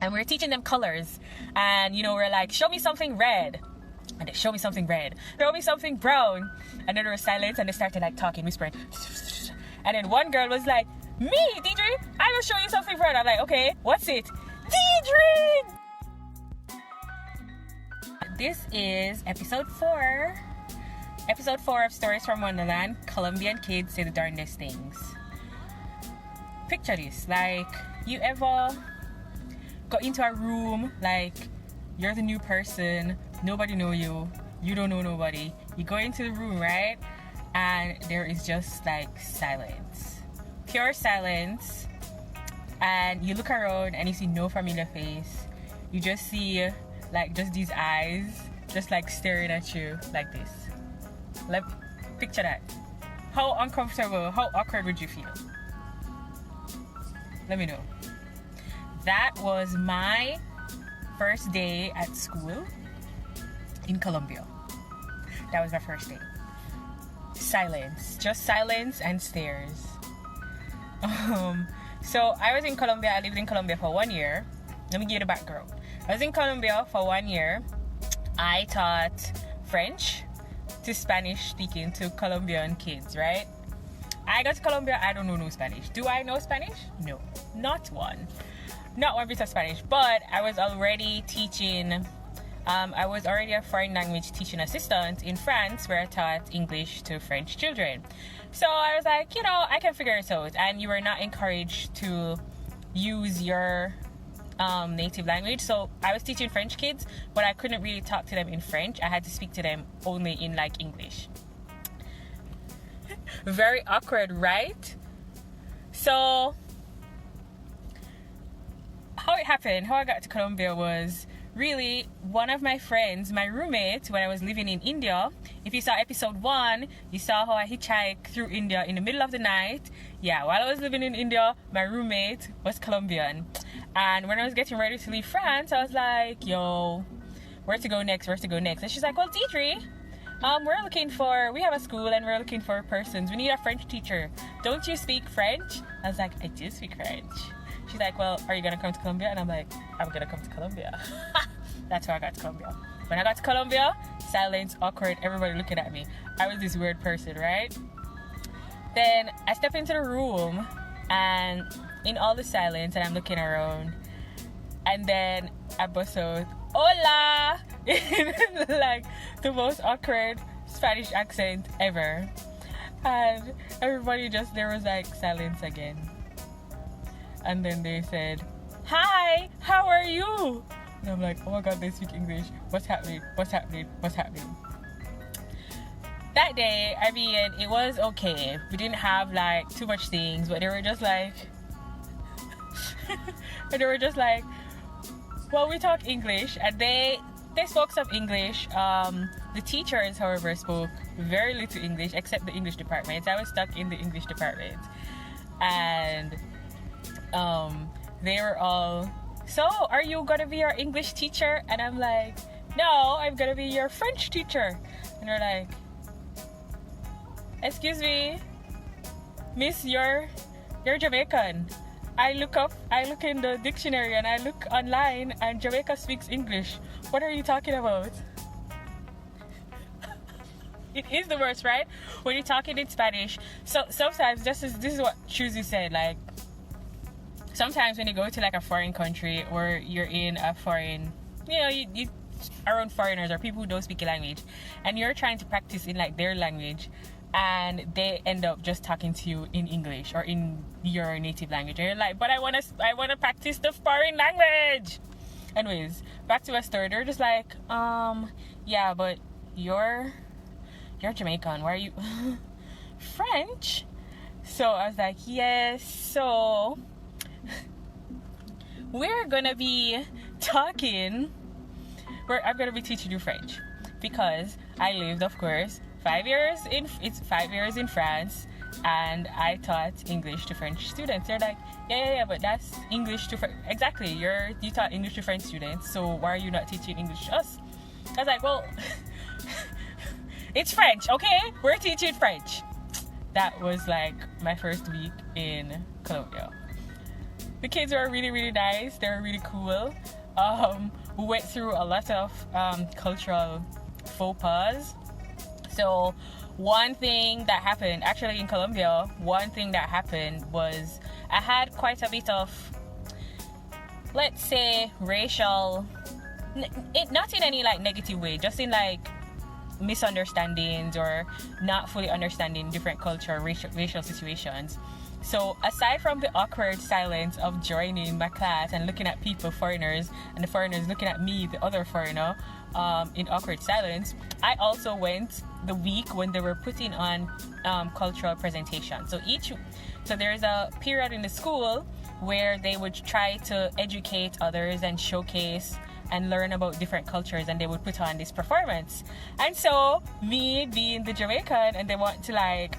and we were teaching them colors. And we're like, show me something red. And they show me something red. Show me something brown. And then there was silence, and they started like talking, whispering. And then one girl was like, me, Deidre, I will show you something brown. I'm like, okay, what's it? Deidre! This is episode 4. Episode 4 of Stories from Wonderland. Colombian kids say the darndest things. Picture this, like, you ever got into a room, like, you're the new person, nobody know you, you don't know nobody, you go into the room, right? And there is just like silence, pure silence, and you look around and you see no familiar face. You just see like just these eyes just like staring at you like this. Picture that. How uncomfortable, how awkward would you feel? Let me know. That was my first day at school in Colombia. That was my first day. Silence, just silence and stares. So I was in Colombia. I lived in Colombia for 1 year. Let me give you the background. I was in Colombia for 1 year. I taught French to Spanish speaking to Colombian kids, right? I got to Colombia, I don't know no Spanish. Do I know Spanish? No, not one bit of Spanish. But I was already teaching. I was already a foreign language teaching assistant in France, where I taught English to French children. So I was like, I can figure it out. And you were not encouraged to use your native language. So I was teaching French kids, but I couldn't really talk to them in French. I had to speak to them only in like English. Very awkward, right? So how it happened, how I got to Colombia was really one of my friends, my roommate, when I was living in India. If you saw episode 1, you saw how I hitchhiked through India in the middle of the night. Yeah, while I was living in India, my roommate was Colombian. And when I was getting ready to leave France, I was like, yo, where to go next? And she's like, well, Deidre, we have a school and we're looking for persons. We need a French teacher. Don't you speak French? I was like, I do speak French. She's like, well, are you going to come to Colombia? And I'm like, I'm going to come to Colombia. That's how I got to Colombia. When I got to Colombia, silence, awkward, everybody looking at me. I was this weird person, right? Then I step into the room, and in all the silence, and I'm looking around, and then I bust out, hola! In like the most awkward Spanish accent ever. And everybody there was like silence again. And then they said, hi, how are you? And I'm like, oh my god, they speak English. What's happening? That day, I mean, it was okay. We didn't have like too much things, but they were just like, well, we talk English. And they spoke some English. The teachers, however, spoke very little English, except the English department. I was stuck in the English department. And they were all, so are you gonna be our English teacher? And I'm like, no, I'm gonna be your French teacher. And they're like, excuse me, miss, you're Jamaican. I look in the dictionary and I look online and Jamaica speaks English. What are you talking about? It is the worst, right? When you're talking in Spanish. So sometimes this is what Chuzi said, like, sometimes when you go to like a foreign country or you're in a foreign, you around foreigners or people who don't speak a language, and you're trying to practice in like their language, and they end up just talking to you in English or in your native language, and you're like, but I wanna practice the foreign language. Anyways, back to our story. They're just like, yeah, but you're Jamaican. Why are you French? So I was like, yes. So we're gonna be talking. I'm gonna be teaching you French because I lived, of course, 5 years in France, and I taught English to French students. They're like, yeah, but that's English to French. Exactly, you taught English to French students, so why are you not teaching English to us? I was like, well, it's French, okay? We're teaching French. That was like my first week in Colombia. The kids were really, really nice. They were really cool. We went through a lot of cultural faux pas. So one thing that happened, actually in Colombia, one thing that happened was I had quite a bit of, let's say, racial, not in any like negative way, just in like misunderstandings or not fully understanding different culture, racial situations. So aside from the awkward silence of joining my class and looking at people, foreigners, and the foreigners looking at me, the other foreigner, in awkward silence, I also went the week when they were putting on cultural presentation. So there's a period in the school where they would try to educate others and showcase and learn about different cultures, and they would put on this performance. And so me being the Jamaican, and they want to like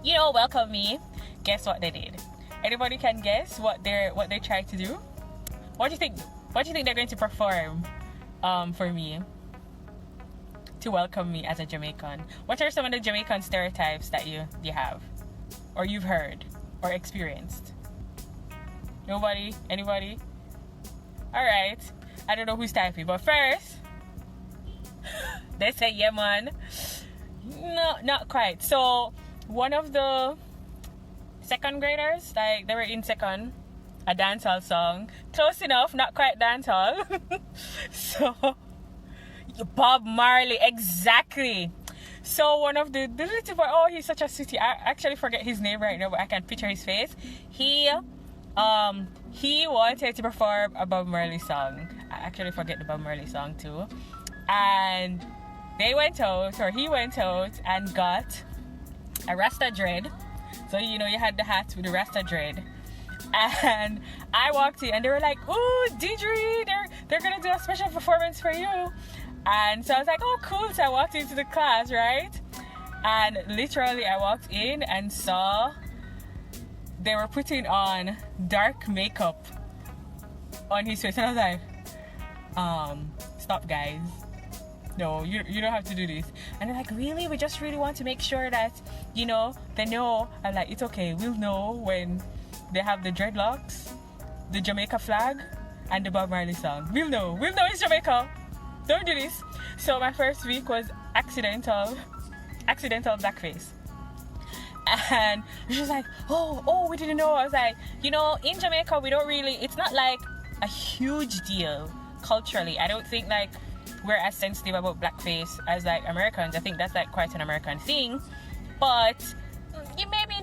welcome me, guess what they did? Anybody can guess what they tried to do? What do you think they're going to perform for me to welcome me as a Jamaican? What are some of the Jamaican stereotypes that you have or you've heard or experienced? Nobody? Anybody? All right. I don't know who's typing, but first, they say, yeah, man. No, not quite. So, one of the second graders, like, they were in second, a dancehall song. Close enough, not quite dancehall. So, Bob Marley, exactly. So, one of the little boy, oh, he's such a sweetie. I actually forget his name right now, but I can picture his face. He wanted to perform a Bob Marley song. I actually forget the Bob Marley song too. And he went out and got a Rasta dread. So, you had the hat with the Rasta dread. And I walked in and they were like, "Ooh, Deidre, they're going to do a special performance for you." And so I was like, "Oh, cool." So I walked into the class, right? And literally I walked in and saw they were putting on dark makeup on his face. And I was like, stop, guys. No, you don't have to do this. And they're like, "Really? We just really want to make sure that, they know." I'm like, "It's okay. We'll know when they have the dreadlocks, the Jamaica flag, and the Bob Marley song. We'll know. We'll know it's Jamaica. Don't do this." So my first week was accidental blackface. And she was like, oh, we didn't know. I was like, in Jamaica, we don't really, it's not like a huge deal culturally. I don't think like we're as sensitive about blackface as like Americans. I think that's like quite an American thing. But you maybe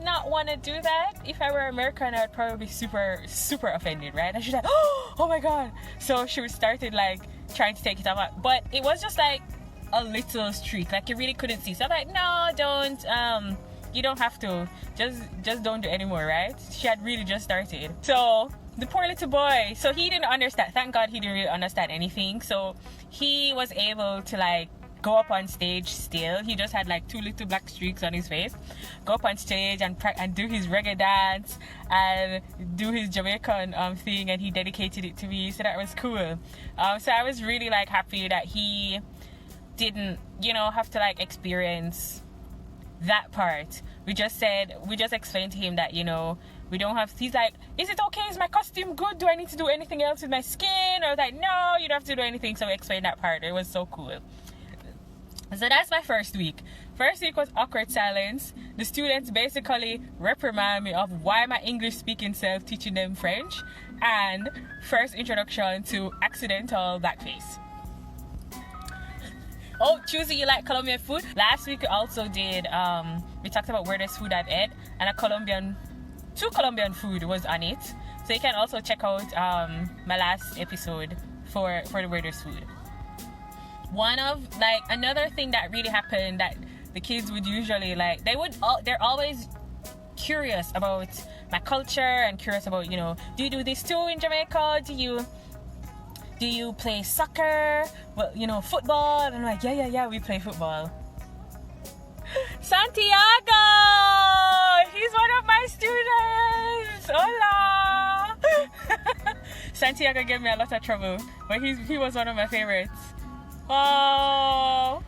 not want to do that. If I were American, I would probably be super, super offended, right? And she's like, oh my God. So she started like trying to take it off. But it was just like a little streak. Like you really couldn't see. So I'm like, no, don't. You don't have to. Just don't do anymore, right? She had really just started. So the poor little boy. So he didn't understand. Thank God he didn't really understand anything. So he was able to like go up on stage still. He just had like 2 little black streaks on his face. Go up on stage and do his reggae dance and do his Jamaican thing, and he dedicated it to me. So that was cool. So I was really like happy that he didn't, have to like experience that part. We just explained to him that, we don't have, he's like, "Is it okay? Is my costume good? Do I need to do anything else with my skin?" I was like, "No, you don't have to do anything." So we explained that part. It was so cool. So that's my first week. First week was awkward silence. The students basically reprimand me of why my English speaking self teaching them French, and first introduction to accidental blackface. Oh, Tuesday, you like Colombian food? Last week we also did, we talked about weirdest food I've ate, and two Colombian food was on it. So you can also check out my last episode for the weirdest food. Another thing that really happened that the kids would usually like, they're always curious about my culture and curious about, do you do this too in Jamaica? Do you play soccer? Well, football? And I'm like, yeah, we play football. Santiago! He's one of my students! Hola! Santiago gave me a lot of trouble, but he was one of my favorites. Oh!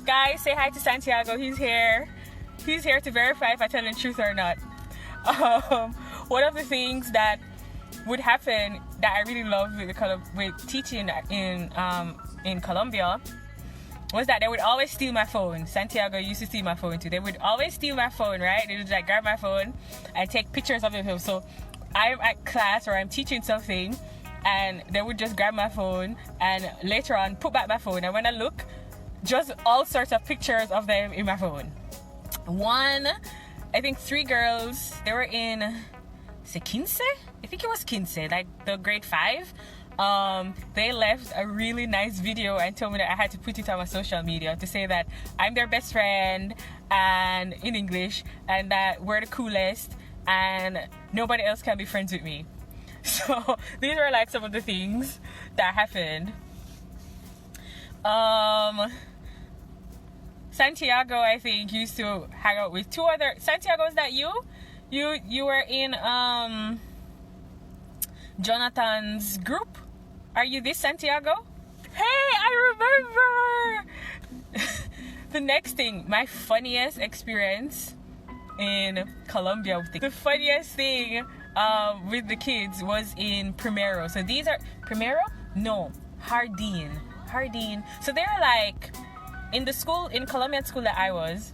Guys, say hi to Santiago. He's here to verify if I tell the truth or not. one of the things that would happen that I really loved with teaching in Colombia was that they would always steal my phone. Santiago used to steal my phone too. They would always steal my phone, right? They would like grab my phone and take pictures of it. So I'm at class or I'm teaching something, and they would just grab my phone and later on put back my phone. And when I look, just all sorts of pictures of them in my phone. I think 3 girls, they were in Quince? I think it was Quince, like the grade 5. They left a really nice video and told me that I had to put it on my social media to say that I'm their best friend and in English, and that we're the coolest and nobody else can be friends with me. So these are like some of the things that happened. Santiago, I think, used to hang out with 2 other Santiago. Is that you? You were in Jonathan's group. Are you this Santiago? Hey, I remember. The next thing, my funniest experience in Colombia. The funniest thing with the kids was in Primero. So these are Primero? No, Jardín. So they're like in the school, in Colombian school that I was.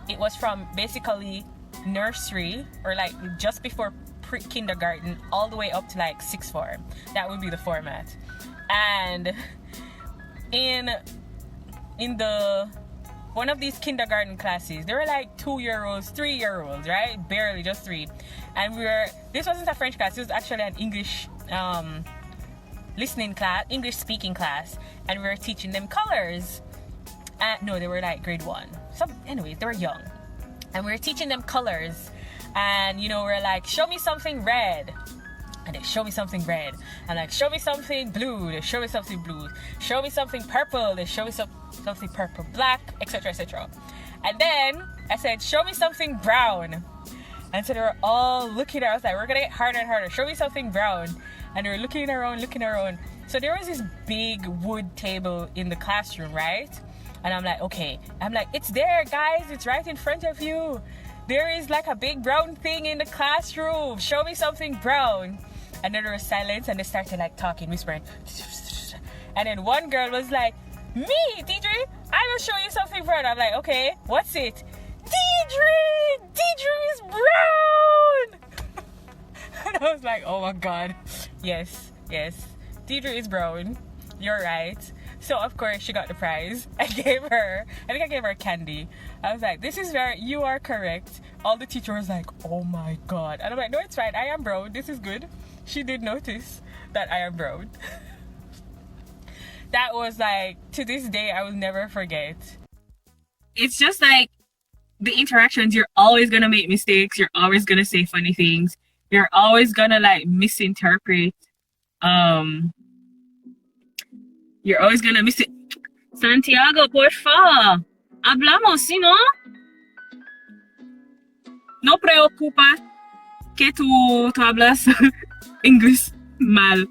It was from basically nursery or like just before kindergarten all the way up to like 6th form. That would be the format. And in the one of these kindergarten classes, there were like 2-year-olds, 3-year-olds, right? Barely, just 3. And this wasn't a French class, it was actually an English listening class, English speaking class, and we were teaching them colors. No, they were like grade 1. Anyways, they were young. And we were teaching them colors. And we're like, show me something red. And they show me something red. And like, show me something blue. They show me something blue. Show me something purple. They show me something purple, black, etc., etc. And then I said, show me something brown. And so they were all looking at us like, we're gonna get harder and harder. Show me something brown. And they were looking around. So there was this big wood table in the classroom, right? And I'm like, okay. I'm like, it's there, guys. It's right in front of you. There is like a big brown thing in the classroom. Show me something brown. And then there was silence and they started like talking, whispering. And then one girl was like, me, Deidre, I will show you something brown. I'm like, okay, what's it? Deidre is brown. And I was like, oh my God. Yes, Deidre is brown. You're right. So of course she got the prize. I think I gave her candy. I was like, you are correct. All the teacher was like, oh my God. And I'm like, no, it's fine. I am brown. This is good. She did notice that I am brown. That was like, to this day, I will never forget. It's just like the interactions, you're always going to make mistakes. You're always going to say funny things. You're always going to like misinterpret. You're always going to miss it. Santiago, porfa. Hablamos, ¿sí, no? No preocupa que tú hablas inglés mal.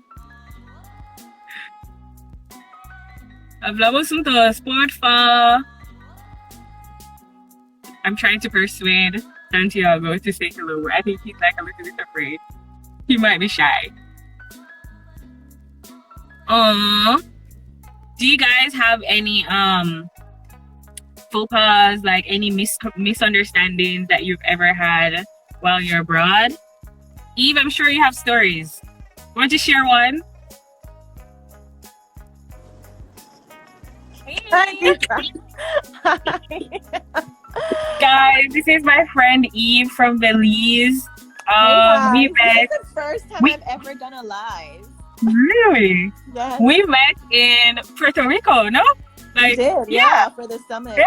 Hablamos juntos, porfa. I'm trying to persuade Santiago to say hello. I think he's like a little bit afraid. He might be shy. Do you guys have any faux pas, like any misunderstandings that you've ever had while you're abroad? Eve, I'm sure you have stories. Want to share one? Hey. Guys, this is my friend Eve from Belize. We met. This is the first time I've ever done a live. Really? Yes. We met in Puerto Rico, no? Like, we did, yeah, for the summit. Yeah,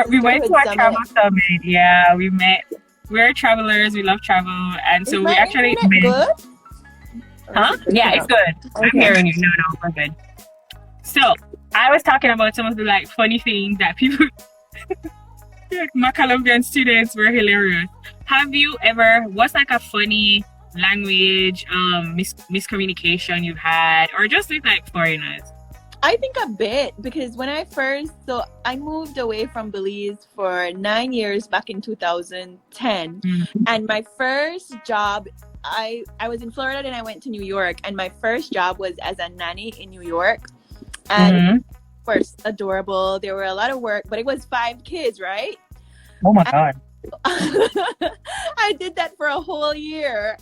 we went to a travel summit. Yeah, we met. We're travelers. We love travel, and so we actually met. Good? Huh? Yeah, it's good. Okay. I'm hearing you. No, we're good. So I was talking about some of the like funny things that people, my Colombian students were hilarious. Have you ever? What's like a funny language miscommunication you've had, or just with like foreigners? I think a bit because when I moved away from Belize for 9 years back in 2010, and my first job, I was in Florida and I went to New York, and my first job was as a nanny in New York, and of course adorable. There were a lot of work, but it was 5 kids, right? Oh my God. I did that for a whole year,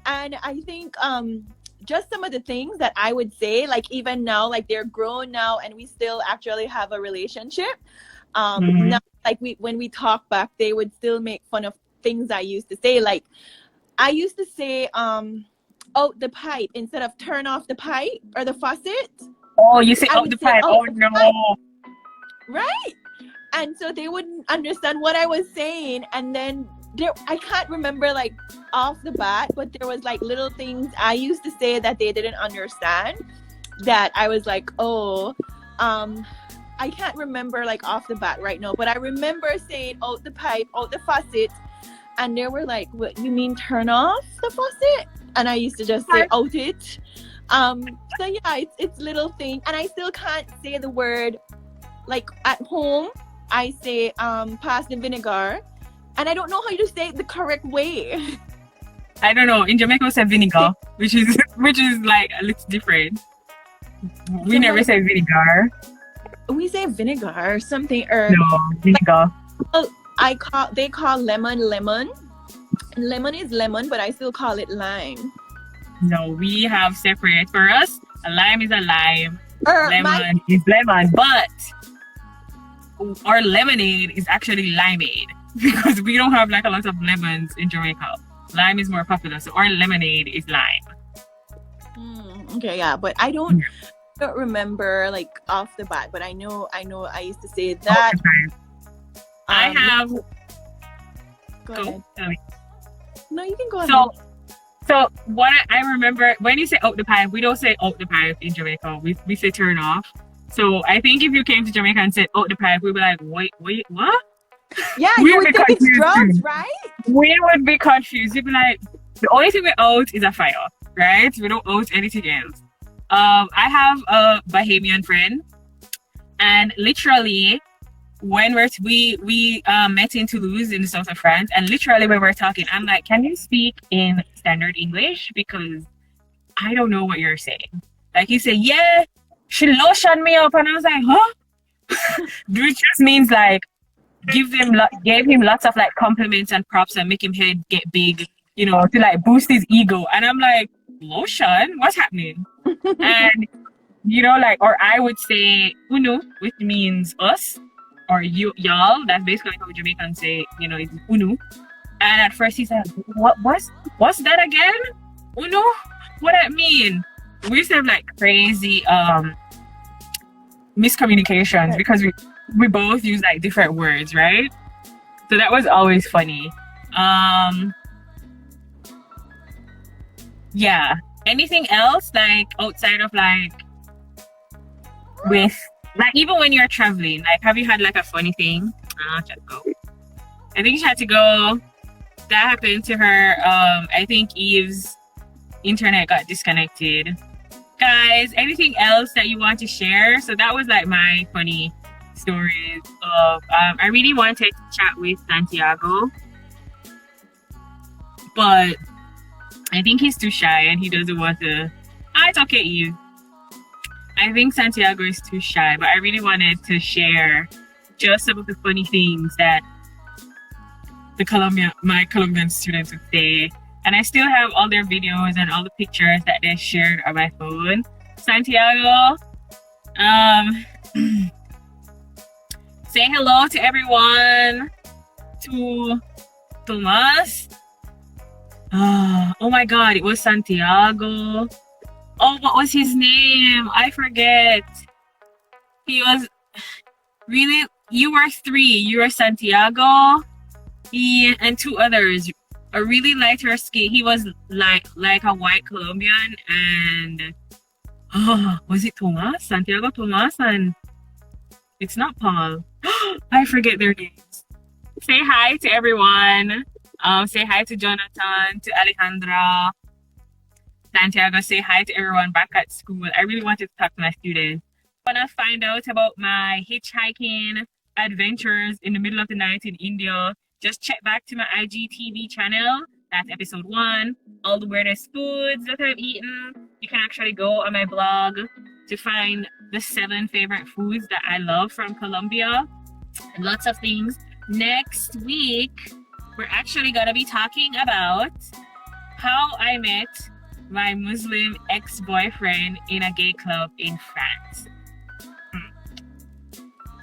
and I think just some of the things that I would say, like even now, like they're grown now and we still actually have a relationship. Now, like when we talk back, they would still make fun of things I used to say. Like I used to say out the pipe instead of turn off the pipe or the faucet. Oh, you say out the pipe. Oh no. Pipe. Right? And so they wouldn't understand what I was saying, and then I can't remember like off the bat, but there was like little things I used to say that they didn't understand, that I was like, oh, I can't remember like off the bat right now, but I remember saying out the pipe, out the faucet, and they were like, what, you mean turn off the faucet? And I used to just say out it. So yeah, it's little thing, and I still can't say the word, like at home I say pass the vinegar, and I don't know how to say it the correct way. I don't know. In Jamaica we say vinegar, which is like a little different. We never say vinegar. We say vinegar or something, or no, vinegar. Well, they call lemon. Lemon is lemon, but I still call it lime. No, we have separate. For us, a lime is a lime. Lemon is lemon, but our lemonade is actually limeade because we don't have like a lot of lemons in Jamaica. Lime is more popular, so our lemonade is lime. Okay, yeah, but I don't remember like off the bat, but I know I used to say that. I have. Go ahead. No, you can go ahead. So what I remember, when you say out the pipe, we don't say out the pipe in Jamaica. We say turn off. So I think if you came to Jamaica and said out the pipe, we'd be like, wait, what? Yeah, you would think it's drums, right? We would be confused. You'd be like, the only thing we out is a fire, right? We don't out anything else. I have a Bahamian friend, and literally when we met in Toulouse in the south of France, and literally when we're talking, I'm like, can you speak in standard English, because I don't know what you're saying. Like he said, yeah, she lotioned me up, and I was like, huh? Which just means like gave him lots of like compliments and props and make him head get big, you know, to like boost his ego. And I'm like, lotion? What's happening? And you know, like, or I would say unu, which means us, or you, y'all. That's basically how Jamaicans say, you know, it's unu. And at first he said, what's that again? Unu? What that mean? We used to have like crazy miscommunications because we both use like different words, right? So that was always funny. Yeah. Anything else like outside of like with like even when you're traveling, like have you had like a funny thing? Just go. I think she had to go. That happened to her. I think Eve's internet got disconnected. Guys, anything else that you want to share? So that was like my funny stories of I really wanted to chat with Santiago, but I think he's too shy and he doesn't want to. It's okay, Eve. I think Santiago is too shy, but I really wanted to share just some of the funny things that my Colombian students would say. And I still have all their videos and all the pictures that they shared on my phone. Santiago, say hello to everyone. To Tomas. Oh my God, it was Santiago. Oh, what was his name? I forget. He was really, you were 3. You were Santiago, he, and 2 others. I really liked her skin. He was like a white Colombian, and was it Tomas? Santiago Tomas, and it's not Paul. I forget their names. Say hi to everyone. Say hi to Jonathan, to Alejandra. Santiago, say hi to everyone back at school. I really wanted to talk to my students. wanna find out about my hitchhiking adventures in the middle of the night in India, just check back to my IGTV channel. That's episode 1. All the weirdest foods that I've eaten. You can actually go on my blog to find the 7 favorite foods that I love from Colombia. And lots of things. Next week, we're actually gonna be talking about how I met my Muslim ex-boyfriend in a gay club in France.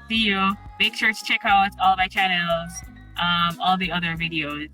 See you. Make sure to check out all my channels, all the other videos.